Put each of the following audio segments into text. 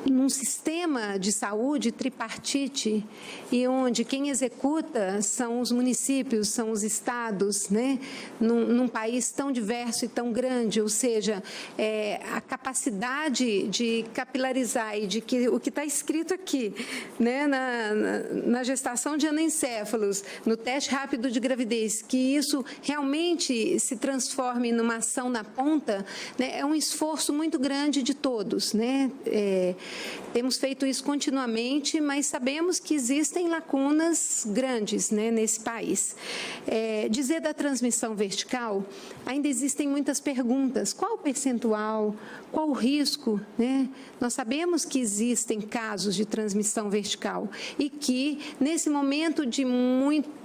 num sistema de saúde tripartite, e onde quem executa são os municípios, são os estados, né? Num país tão diverso e tão grande, ou seja, a capacidade de capilarizar e de que o que está escrito aqui, né, na gestação de anencéfalos, no teste rápido de gravidez, que isso realmente se transforme numa ação na ponta, né, é um esforço muito grande de todos, né? Temos feito isso continuamente, mas sabemos que existem lacunas grandes, né, nesse país. Dizer da transmissão vertical, ainda existem muitas perguntas. Qual o percentual? Qual o risco? Né? Nós sabemos que existem casos de transmissão vertical e que, nesse momento de muito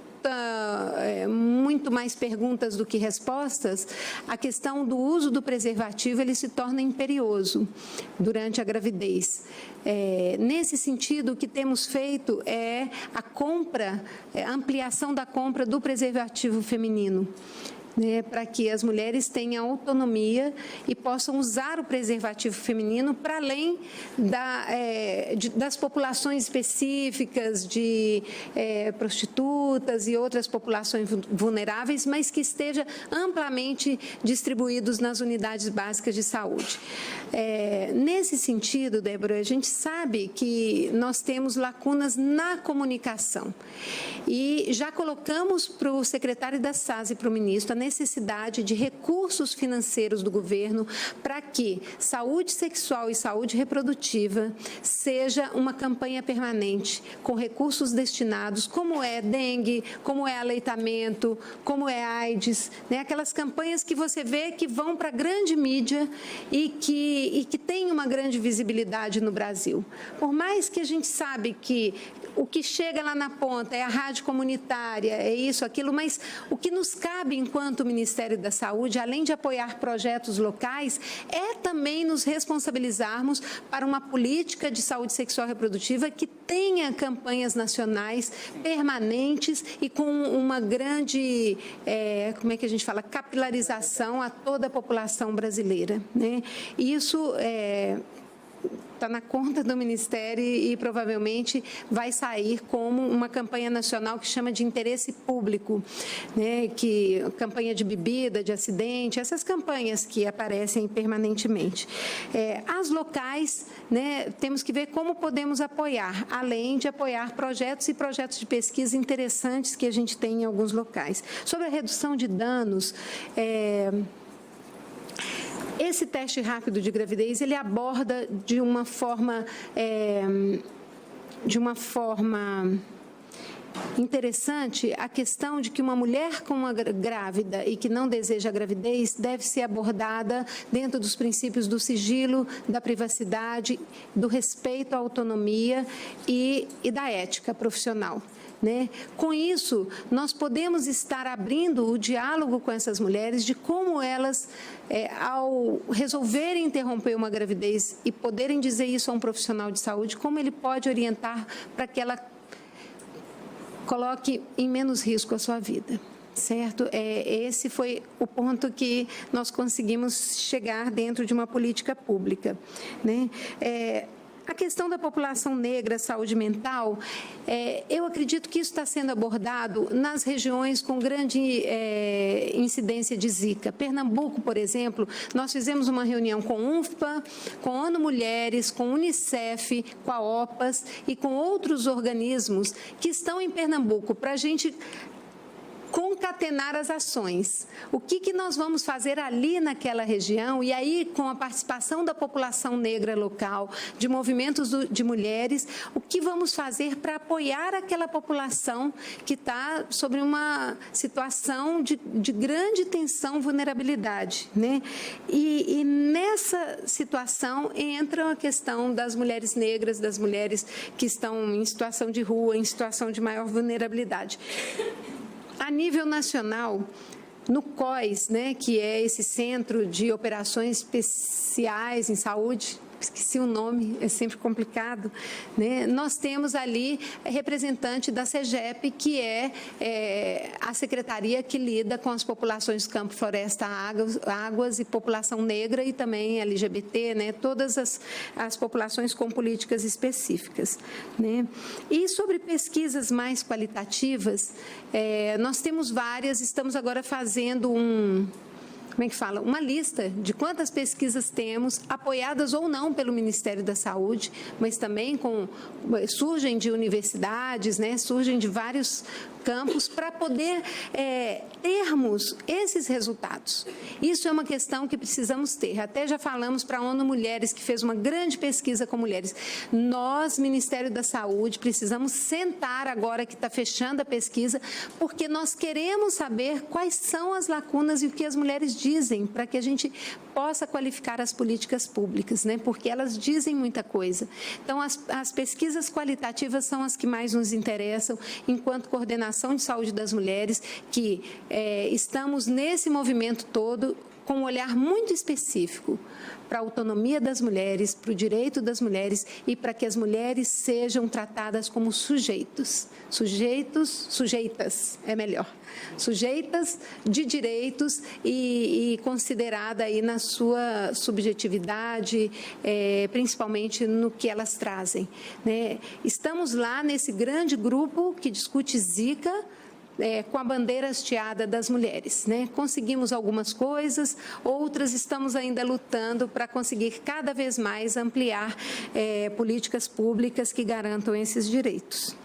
mais perguntas do que respostas, a questão do uso do preservativo ele se torna imperioso durante a gravidez. Nesse sentido, o que temos feito é a compra, a ampliação da compra do preservativo feminino, né, para que as mulheres tenham autonomia e possam usar o preservativo feminino para além das populações específicas de prostitutas e outras populações vulneráveis, mas que esteja amplamente distribuídos nas unidades básicas de saúde. Nesse sentido, Débora, a gente sabe que nós temos lacunas na comunicação e já colocamos para o secretário da SAS e para o ministro a necessidade de recursos financeiros do governo para que saúde sexual e saúde reprodutiva seja uma campanha permanente, com recursos destinados, como é dengue, como é aleitamento, como é AIDS, né? Aquelas campanhas que você vê que vão para a grande mídia e que tem uma grande visibilidade no Brasil. Por mais que a gente sabe que o que chega lá na ponta é a rádio comunitária, é isso, aquilo, mas o que nos cabe enquanto Ministério da Saúde, além de apoiar projetos locais, é também nos responsabilizarmos para uma política de saúde sexual e reprodutiva que tenha campanhas nacionais permanentes e com uma grande, como é que a gente fala, capilarização a toda a população brasileira, né? Isso está na conta do Ministério e provavelmente vai sair como uma campanha nacional que chama de interesse público, né? Campanha de bebida, de acidente, essas campanhas que aparecem permanentemente. As locais, né, temos que ver como podemos apoiar, além de apoiar projetos e projetos de pesquisa interessantes que a gente tem em alguns locais. Sobre a redução de danos, esse teste rápido de gravidez, ele aborda de uma forma interessante a questão de que uma mulher com uma grávida e que não deseja a gravidez deve ser abordada dentro dos princípios do sigilo, da privacidade, do respeito à autonomia e da ética profissional, né? Com isso, nós podemos estar abrindo o diálogo com essas mulheres de como elas, ao resolverem interromper uma gravidez e poderem dizer isso a um profissional de saúde, como ele pode orientar para que ela coloque em menos risco a sua vida. Certo? Esse foi o ponto que nós conseguimos chegar dentro de uma política pública, né? A questão da população negra, saúde mental, eu acredito que isso está sendo abordado nas regiões com grande incidência de Zika. Pernambuco, por exemplo, nós fizemos uma reunião com a UNFPA, com a ONU Mulheres, com a Unicef, com a OPAS e com outros organismos que estão em Pernambuco para a gente concatenar as ações. O que nós vamos fazer ali naquela região e aí com a participação da população negra local, de movimentos de mulheres, o que vamos fazer para apoiar aquela população que está sobre uma situação de grande tensão, vulnerabilidade, né? E nessa situação entra a questão das mulheres negras, das mulheres que estão em situação de rua, em situação de maior vulnerabilidade. A nível nacional, no COIS, né, que é esse Centro de Operações Especiais em Saúde, esqueci o nome, é sempre complicado, né? Nós temos ali representante da SEGEP, que é a secretaria que lida com as populações campo, floresta, águas e população negra e também LGBT, né? Todas as populações com políticas específicas, né? E sobre pesquisas mais qualitativas, nós temos várias, estamos agora fazendo uma lista de quantas pesquisas temos, apoiadas ou não pelo Ministério da Saúde, mas também surgem de universidades, né, surgem de vários campos, para poder termos esses resultados. Isso é uma questão que precisamos ter. Até já falamos para a ONU Mulheres, que fez uma grande pesquisa com mulheres. Nós, Ministério da Saúde, precisamos sentar agora que está fechando a pesquisa, porque nós queremos saber quais são as lacunas e o que as mulheres dizem, para que a gente possa qualificar as políticas públicas, né? Porque elas dizem muita coisa. Então, as pesquisas qualitativas são as que mais nos interessam, enquanto coordenação de saúde das mulheres, que estamos nesse movimento todo com um olhar muito específico para a autonomia das mulheres, para o direito das mulheres e para que as mulheres sejam tratadas como sujeitas de direitos e considerada aí na sua subjetividade, principalmente no que elas trazem, né? Estamos lá nesse grande grupo que discute Zika, com a bandeira hasteada das mulheres, né? Conseguimos algumas coisas, outras estamos ainda lutando para conseguir cada vez mais ampliar políticas públicas que garantam esses direitos.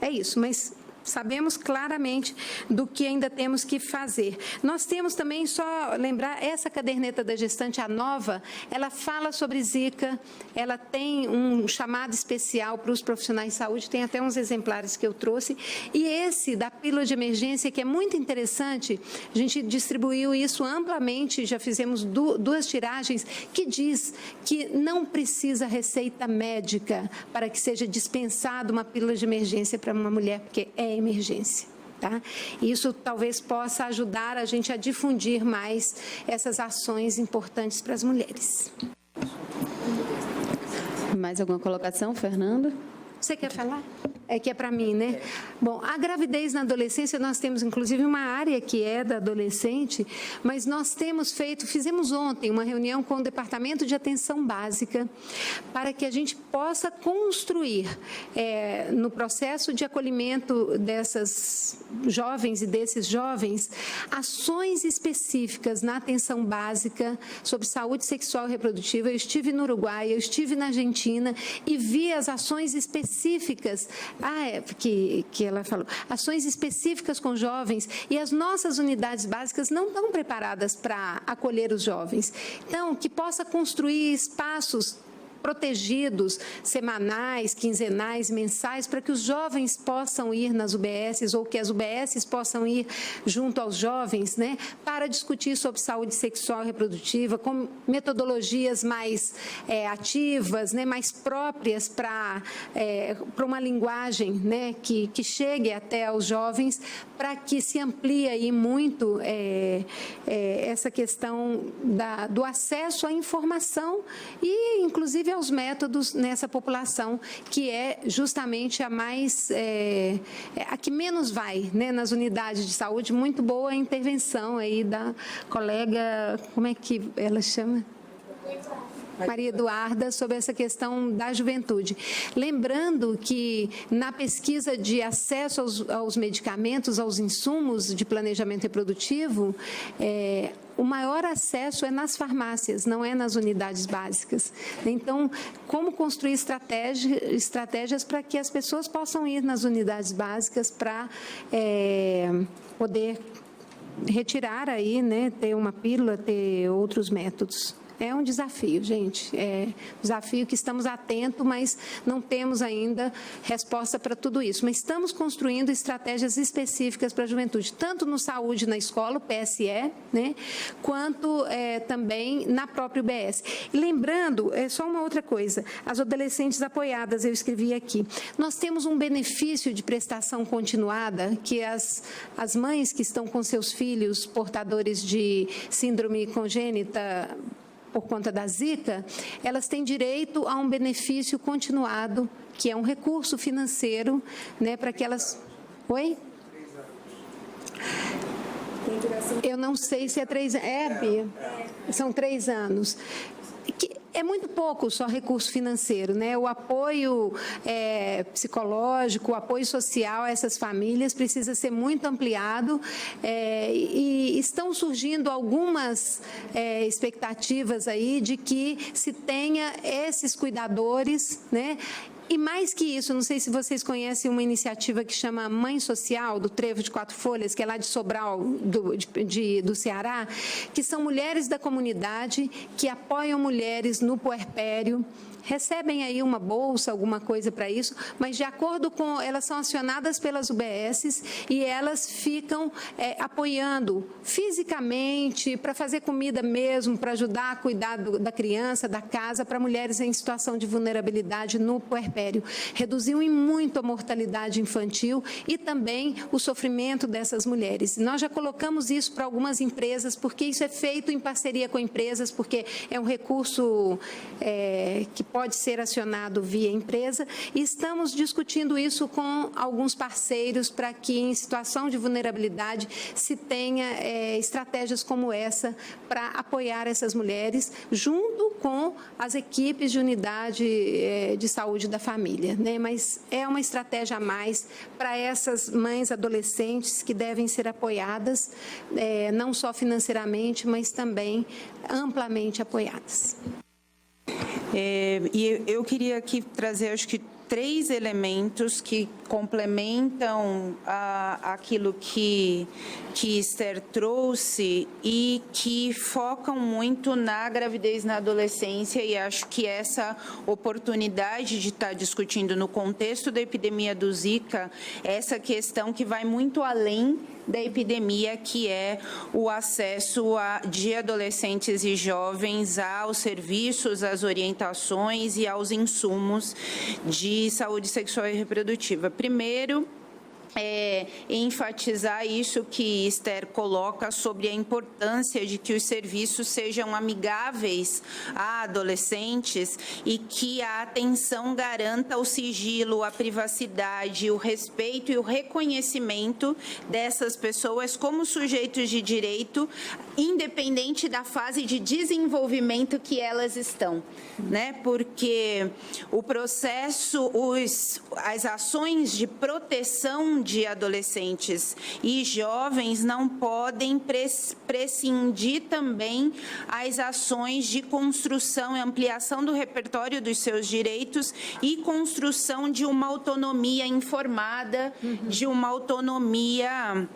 É isso, mas sabemos claramente do que ainda temos que fazer. Nós temos também, só lembrar, essa caderneta da gestante, a nova, ela fala sobre Zika, ela tem um chamado especial para os profissionais de saúde, tem até uns exemplares que eu trouxe, e esse da pílula de emergência, que é muito interessante, a gente distribuiu isso amplamente, já fizemos duas tiragens, que diz que não precisa receita médica para que seja dispensada uma pílula de emergência para uma mulher, porque é emergência. Tá? Isso talvez possa ajudar a gente a difundir mais essas ações importantes para as mulheres. Mais alguma colocação, Fernando? Você quer falar? É que é para mim, né? Bom, a gravidez na adolescência, nós temos inclusive uma área que é da adolescente, mas nós fizemos ontem uma reunião com o Departamento de Atenção Básica para que a gente possa construir, no processo de acolhimento dessas jovens e desses jovens, ações específicas na atenção básica sobre saúde sexual e reprodutiva. Eu estive no Uruguai, eu estive na Argentina e vi as ações específicas que ela falou, ações específicas com jovens, e as nossas unidades básicas não estão preparadas para acolher os jovens. Então, que possa construir espaços protegidos, semanais, quinzenais, mensais, para que os jovens possam ir nas UBSs ou que as UBSs possam ir junto aos jovens, né, para discutir sobre saúde sexual e reprodutiva, com metodologias mais ativas, né, mais próprias para uma linguagem, né, que chegue até aos jovens, para que se amplie aí muito essa questão do acesso à informação e, inclusive, aos métodos nessa população, que é justamente a mais, a que menos vai, né, nas unidades de saúde. Muito boa a intervenção aí da colega, como é que ela chama? Maria Eduarda, sobre essa questão da juventude. Lembrando que na pesquisa de acesso aos medicamentos, aos insumos de planejamento reprodutivo, o maior acesso é nas farmácias, não é nas unidades básicas. Então, como construir estratégias para que as pessoas possam ir nas unidades básicas para poder retirar aí, né, ter uma pílula, ter outros métodos. É um desafio, gente, é um desafio que estamos atentos, mas não temos ainda resposta para tudo isso. Mas estamos construindo estratégias específicas para a juventude, tanto no saúde na escola, o PSE, né, quanto também na própria UBS. E lembrando, só uma outra coisa, as adolescentes apoiadas, eu escrevi aqui, nós temos um benefício de prestação continuada, que as mães que estão com seus filhos portadores de síndrome congênita por conta da Zika, elas têm direito a um benefício continuado, que é um recurso financeiro, né, para que elas... Oi? Eu não sei se é 3 anos. Bia? São 3 anos. Que é muito pouco só recurso financeiro, né? O apoio psicológico, o apoio social a essas famílias precisa ser muito ampliado, e estão surgindo algumas expectativas aí de que se tenha esses cuidadores, né? E mais que isso, não sei se vocês conhecem uma iniciativa que chama Mãe Social, do Trevo de Quatro Folhas, que é lá de Sobral, do Ceará, que são mulheres da comunidade que apoiam mulheres no puerpério, recebem aí uma bolsa, alguma coisa para isso, mas de acordo com... Elas são acionadas pelas UBSs e elas ficam apoiando fisicamente, para fazer comida mesmo, para ajudar a cuidar da criança, da casa, para mulheres em situação de vulnerabilidade no puerpério. Reduziu em muito a mortalidade infantil e também o sofrimento dessas mulheres. Nós já colocamos isso para algumas empresas, porque isso é feito em parceria com empresas, porque é um recurso que pode ser acionado via empresa, e estamos discutindo isso com alguns parceiros para que, em situação de vulnerabilidade, se tenha estratégias como essa para apoiar essas mulheres, junto com as equipes de unidade de saúde da família, né? Mas é uma estratégia a mais para essas mães adolescentes que devem ser apoiadas, não só financeiramente, mas também amplamente apoiadas. E eu queria aqui trazer, acho que, 3 elementos que complementam aquilo que Esther trouxe e que focam muito na gravidez na adolescência, e acho que essa oportunidade de estar discutindo no contexto da epidemia do Zika, essa questão que vai muito além da epidemia, que é o acesso de adolescentes e jovens aos serviços, às orientações e aos insumos de saúde sexual e reprodutiva. Primeiro, enfatizar isso que Esther coloca sobre a importância de que os serviços sejam amigáveis a adolescentes e que a atenção garanta o sigilo, a privacidade, o respeito e o reconhecimento dessas pessoas como sujeitos de direito, independente da fase de desenvolvimento que elas estão, né? Porque o processo, as ações de proteção de adolescentes e jovens não podem prescindir também as ações de construção e ampliação do repertório dos seus direitos e construção de uma autonomia informada, de uma autonomia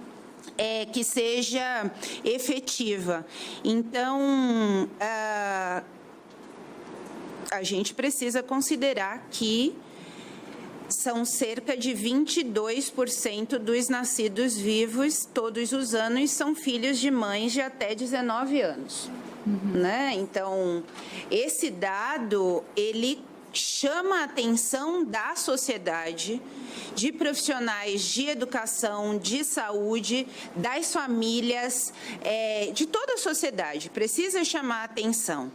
que seja efetiva. Então, a gente precisa considerar que são cerca de 22% dos nascidos vivos todos os anos são filhos de mães de até 19 anos. Né? Então, esse dado, ele chama a atenção da sociedade, de profissionais de educação, de saúde, das famílias, de toda a sociedade. Precisa chamar a atenção.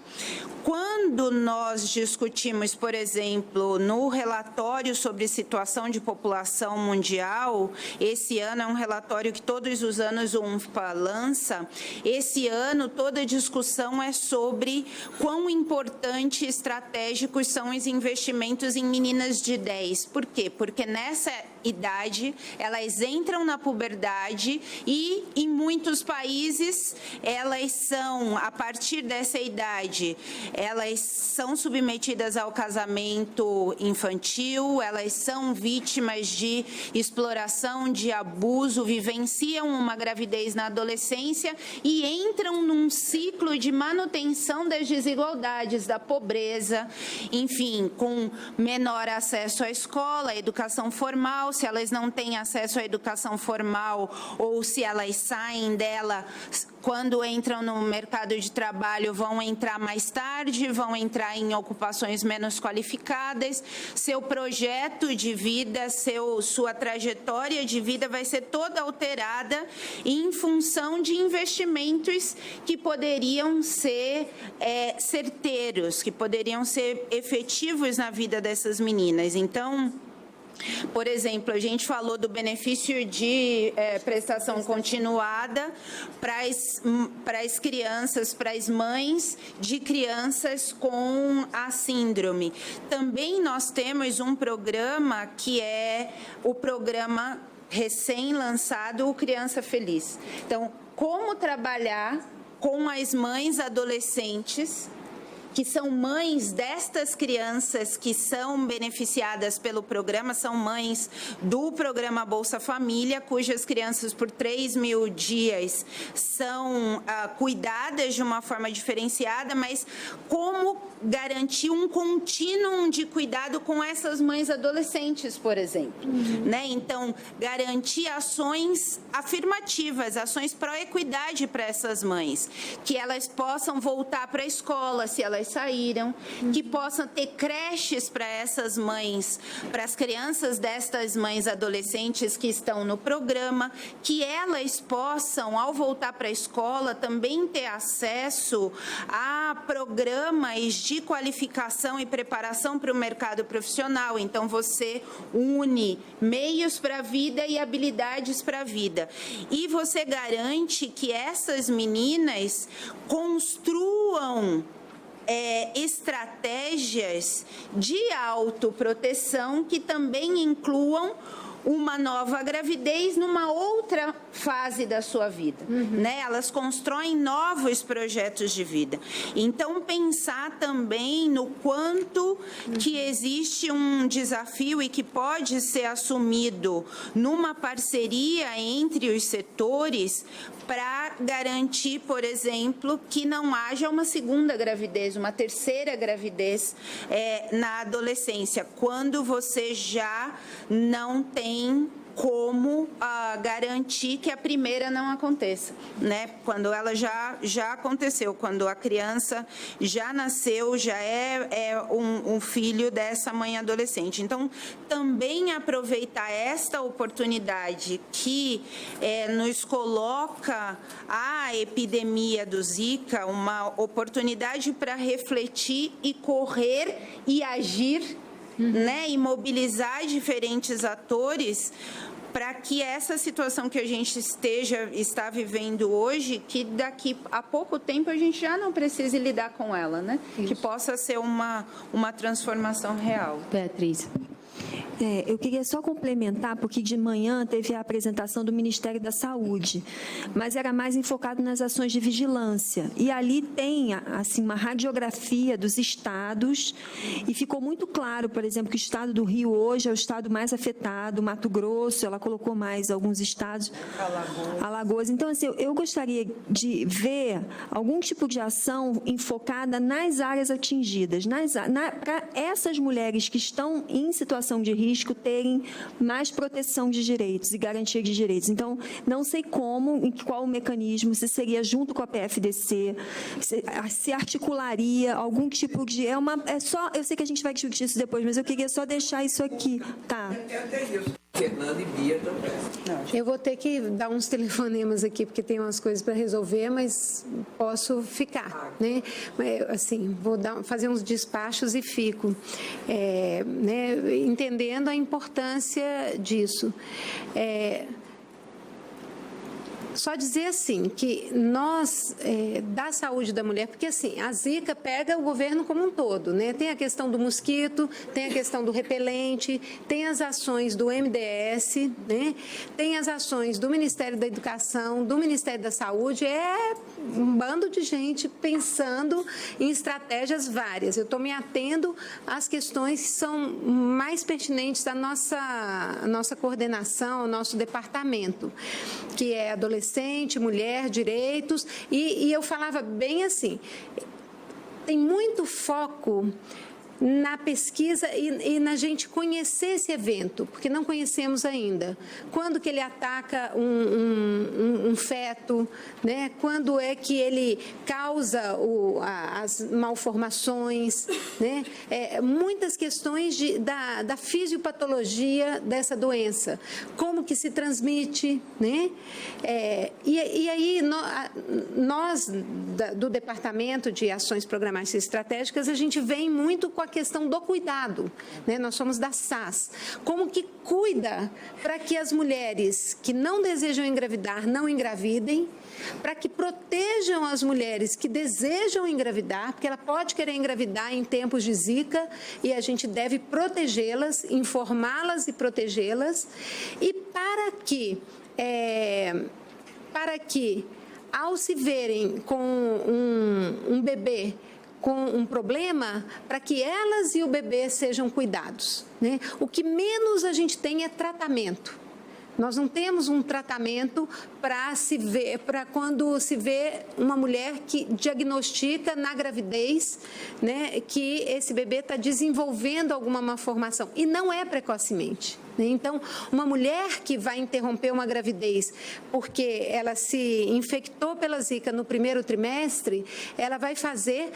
Quando nós discutimos, por exemplo, no relatório sobre situação de população mundial, esse ano é um relatório que todos os anos o UNFPA lança, esse ano toda a discussão é sobre quão importantes e estratégicos são os investimentos em meninas de 10. Por quê? Porque nessa idade, elas entram na puberdade e, em muitos países, elas são, a partir dessa idade, elas são submetidas ao casamento infantil, elas são vítimas de exploração, de abuso, vivenciam uma gravidez na adolescência e entram num ciclo de manutenção das desigualdades, da pobreza, enfim, com menor acesso à escola, à educação formal. Se elas não têm acesso à educação formal ou se elas saem dela quando entram no mercado de trabalho, vão entrar mais tarde, vão entrar em ocupações menos qualificadas, seu projeto de vida, sua trajetória de vida vai ser toda alterada em função de investimentos que poderiam ser certeiros, que poderiam ser efetivos na vida dessas meninas. Então, por exemplo, a gente falou do benefício de prestação continuada para as crianças, para as mães de crianças com a síndrome. Também nós temos um programa que é o programa recém-lançado, o Criança Feliz. Então, como trabalhar com as mães adolescentes que são mães destas crianças que são beneficiadas pelo programa, são mães do programa Bolsa Família, cujas crianças por 3.000 dias são cuidadas de uma forma diferenciada, mas como garantir um contínuo de cuidado com essas mães adolescentes, por exemplo. Né? Então, garantir ações afirmativas, ações pró-equidade para essas mães, que elas possam voltar para a escola se elas saíram, que possam ter creches para essas mães, para as crianças destas mães adolescentes que estão no programa, que elas possam, ao voltar para a escola, também ter acesso a programas de qualificação e preparação para o mercado profissional. Então, você une meios para a vida e habilidades para a vida. E você garante que essas meninas construam estratégias de autoproteção que também incluam uma nova gravidez numa outra fase da sua vida, né? Elas constroem novos projetos de vida. Então, pensar também no quanto que existe um desafio e que pode ser assumido numa parceria entre os setores para garantir, por exemplo, que não haja uma segunda gravidez, uma terceira gravidez na adolescência, quando você já não tem como garantir que a primeira não aconteça, né? Quando ela já aconteceu, quando a criança já nasceu, já é um filho dessa mãe adolescente. Então, também aproveitar esta oportunidade que nos coloca a epidemia do Zika, uma oportunidade para refletir e correr e agir, né, e mobilizar diferentes atores para que essa situação que a gente está vivendo hoje, que daqui a pouco tempo a gente já não precise lidar com ela, né? Isso. Que possa ser uma transformação real. Beatriz. Eu queria só complementar, porque de manhã teve a apresentação do Ministério da Saúde, mas era mais enfocado nas ações de vigilância. E ali tem assim, uma radiografia dos estados, e ficou muito claro, por exemplo, que o estado do Rio hoje é o estado mais afetado, Mato Grosso, ela colocou mais alguns estados, Alagoas. Então, assim, eu gostaria de ver algum tipo de ação enfocada nas áreas atingidas, para essas mulheres que estão em situação de risco terem mais proteção de direitos e garantia de direitos. Então, não sei como, em qual o mecanismo, se seria junto com a PFDC, se articularia algum tipo de... eu sei que a gente vai discutir isso depois, mas eu queria só deixar isso aqui. Tá. Fernanda e Bia também. Eu vou ter que dar uns telefonemas aqui, porque tem umas coisas para resolver, mas posso ficar, né? Assim, vou fazer uns despachos e fico, né, entendendo a importância disso. Só dizer assim, que nós, da saúde da mulher, porque assim, a Zika pega o governo como um todo, né? Tem a questão do mosquito, tem a questão do repelente, tem as ações do MDS, né? Tem as ações do Ministério da Educação, do Ministério da Saúde, um bando de gente pensando em estratégias várias. Eu estou me atendo às questões que são mais pertinentes da nossa coordenação, ao nosso departamento, que é adolescente, mulher, direitos, e eu falava bem assim, tem muito foco na pesquisa e na gente conhecer esse evento, porque não conhecemos ainda. Quando que ele ataca um feto, né? Quando é que ele causa as malformações, né? Muitas questões da fisiopatologia dessa doença, como que se transmite, né? E aí nós do Departamento de Ações Programáticas e Estratégicas, a gente vem muito com a questão do cuidado, né? Nós somos da SAS. Como que cuida para que as mulheres que não desejam engravidar não engravidem, para que protejam as mulheres que desejam engravidar, porque ela pode querer engravidar em tempos de Zika e a gente deve protegê-las, informá-las e protegê-las, e para que ao se verem com um bebê com um problema, para que elas e o bebê sejam cuidados, né? O que menos a gente tem é tratamento. Nós não temos um tratamento para quando se vê uma mulher que diagnostica na gravidez, né, que esse bebê está desenvolvendo alguma malformação, e não é precocemente. Então, uma mulher que vai interromper uma gravidez porque ela se infectou pela Zika no primeiro trimestre, ela vai fazer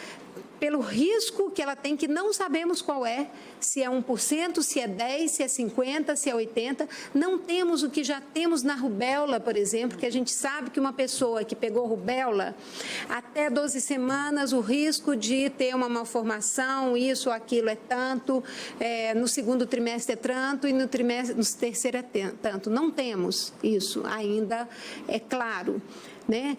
pelo risco que ela tem, que não sabemos qual é, se é 1%, se é 10%, se é 50%, se é 80%. Não temos o que já temos na rubéola, por exemplo, que a gente sabe que uma pessoa que pegou rubéola, até 12 semanas, o risco de ter uma malformação, isso ou aquilo é tanto, no segundo trimestre é tanto e no terceiro é tanto. Não temos isso ainda, é claro. Né?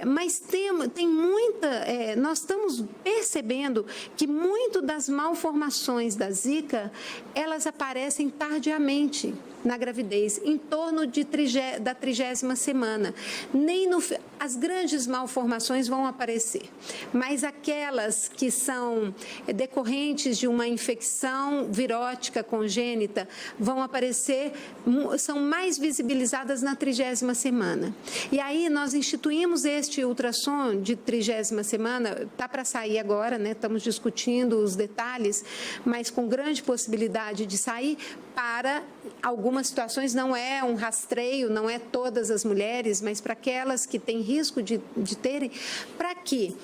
Mas tem muita... nós estamos percebendo que muito das malformações da Zika, elas aparecem tardiamente na gravidez, em torno da 30ª semana. As grandes malformações vão aparecer, mas aquelas que são decorrentes de uma infecção virótica congênita vão aparecer, são mais visibilizadas na 30ª semana. E aí nós instituímos este ultrassom de 30ª semana, está para sair agora, né? Estamos discutindo os detalhes, mas com grande possibilidade de sair. Para algumas situações não é um rastreio, não é todas as mulheres, mas para aquelas que têm risco de terem, para que...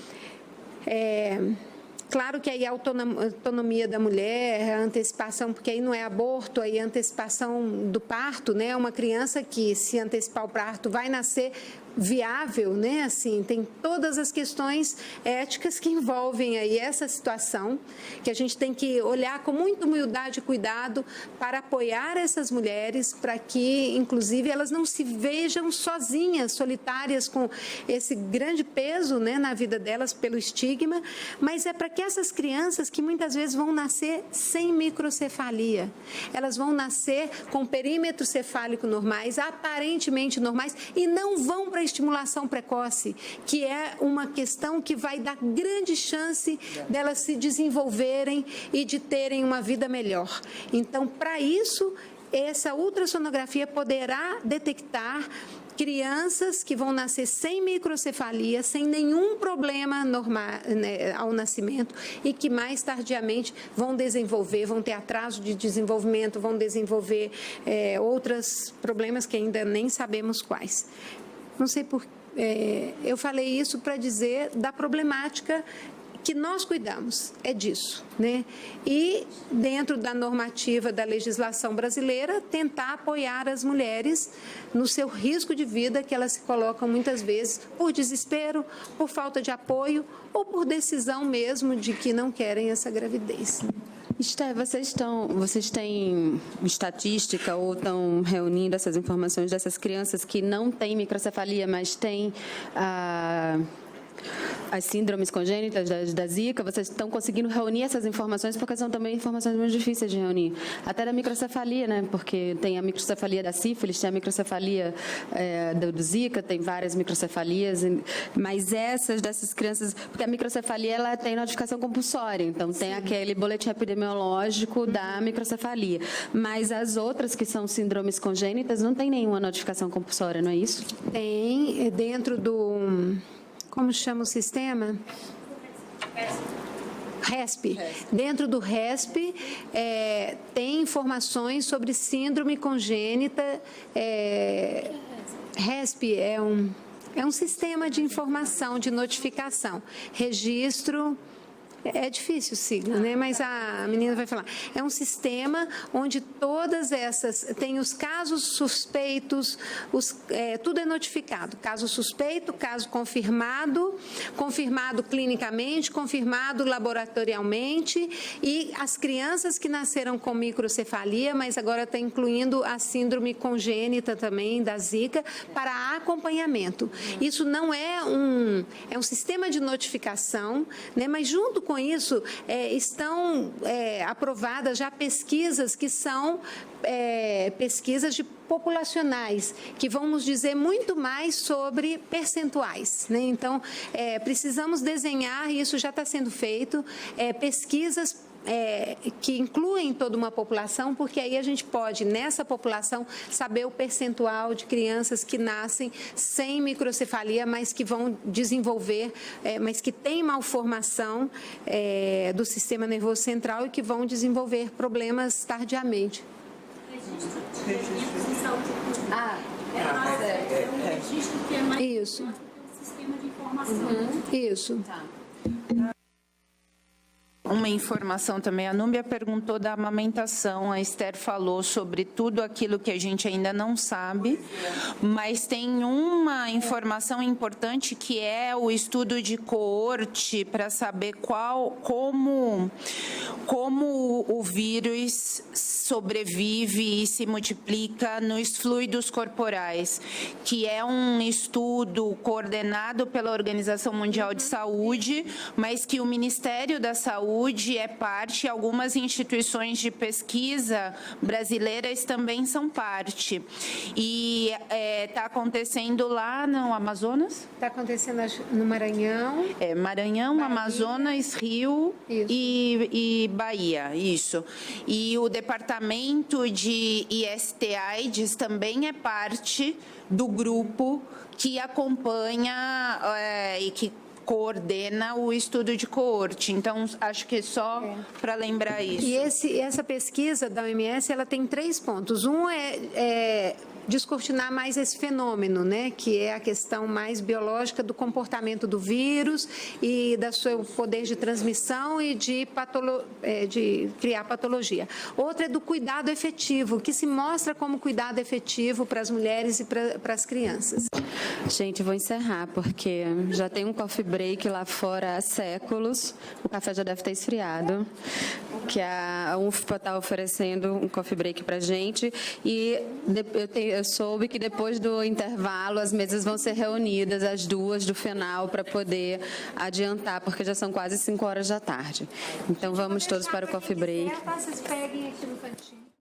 Claro que aí a autonomia da mulher, a antecipação, porque aí não é aborto, aí a antecipação do parto, né? Uma criança que, se antecipar o parto, vai nascer viável, né? Assim, tem todas as questões éticas que envolvem aí essa situação, que a gente tem que olhar com muita humildade e cuidado para apoiar essas mulheres, para que, inclusive, elas não se vejam sozinhas, solitárias, com esse grande peso, né, na vida delas pelo estigma, mas é para que essas crianças que muitas vezes vão nascer sem microcefalia, elas vão nascer com perímetros cefálicos normais, aparentemente normais, e não vão para a estimulação precoce, que é uma questão que vai dar grande chance delas se desenvolverem e de terem uma vida melhor. Então, para isso, essa ultrassonografia poderá detectar crianças que vão nascer sem microcefalia, sem nenhum problema normal, né, ao nascimento, e que mais tardiamente vão desenvolver, vão ter atraso de desenvolvimento, vão desenvolver outros problemas que ainda nem sabemos quais. Não sei por eu falei isso para dizer da problemática que nós cuidamos, é disso, né? E, dentro da normativa da legislação brasileira, tentar apoiar as mulheres no seu risco de vida, que elas se colocam muitas vezes por desespero, por falta de apoio ou por decisão mesmo de que não querem essa gravidez. Esté, vocês têm estatística ou estão reunindo essas informações dessas crianças que não têm microcefalia, mas têm as síndromes congênitas da Zika? Vocês estão conseguindo reunir essas informações, porque são também informações muito difíceis de reunir. Até da microcefalia, né? Porque tem a microcefalia da sífilis, tem a microcefalia do Zika, tem várias microcefalias, mas dessas crianças, porque a microcefalia ela tem notificação compulsória, então tem aquele boletim epidemiológico da microcefalia, mas as outras que são síndromes congênitas não tem nenhuma notificação compulsória, não é isso? Tem, dentro do... Como chama o sistema? RESP. Dentro do RESP, tem informações sobre síndrome congênita. RESP é um sistema de informação, de notificação, registro. É difícil sigla, né? Mas a menina vai falar. É um sistema onde todas essas... Tem os casos suspeitos, tudo é notificado. Caso suspeito, caso confirmado, confirmado clinicamente, confirmado laboratorialmente, e as crianças que nasceram com microcefalia, mas agora está incluindo a síndrome congênita também, da Zika, para acompanhamento. Isso não é um sistema de notificação, né? Mas junto com isso, estão aprovadas já pesquisas que são pesquisas populacionais, que vão nos dizer muito mais sobre percentuais, né? Então, precisamos desenhar, e isso já está sendo feito, pesquisas que incluem toda uma população, porque aí a gente pode, nessa população, saber o percentual de crianças que nascem sem microcefalia, mas que vão desenvolver, mas que têm malformação do sistema nervoso central e que vão desenvolver problemas tardiamente. Registro que é mais Isso. um sistema de informação. Isso. Uma informação também, a Núbia perguntou da amamentação, a Esther falou sobre tudo aquilo que a gente ainda não sabe, mas tem uma informação importante que é o estudo de coorte para saber como o vírus sobrevive e se multiplica nos fluidos corporais, que é um estudo coordenado pela Organização Mundial de Saúde, mas que o Ministério da Saúde é parte, algumas instituições de pesquisa brasileiras também são parte. E está acontecendo lá no Amazonas? Está acontecendo no Maranhão. Maranhão, Bahia. Amazonas, Rio e Bahia, isso. E o Departamento de IST/AIDS também é parte do grupo que acompanha e que coordena o estudo de coorte. Então, acho que é só para lembrar isso. E essa pesquisa da OMS, ela tem 3 pontos. Um é descortinar mais esse fenômeno, né, que é a questão mais biológica do comportamento do vírus e do seu poder de transmissão e de criar patologia. Outra é do cuidado efetivo, que se mostra como cuidado efetivo para as mulheres e para as crianças. Gente, vou encerrar, porque já tem um coffee break lá fora há séculos. O café já deve ter esfriado, que a UFPA está oferecendo um coffee break para a gente. E eu soube que depois do intervalo as mesas vão ser reunidas, as 2 do final, para poder adiantar, porque já são quase 5 horas da tarde. Então, vamos todos para o coffee break. Vocês peguem aqui no cantinho.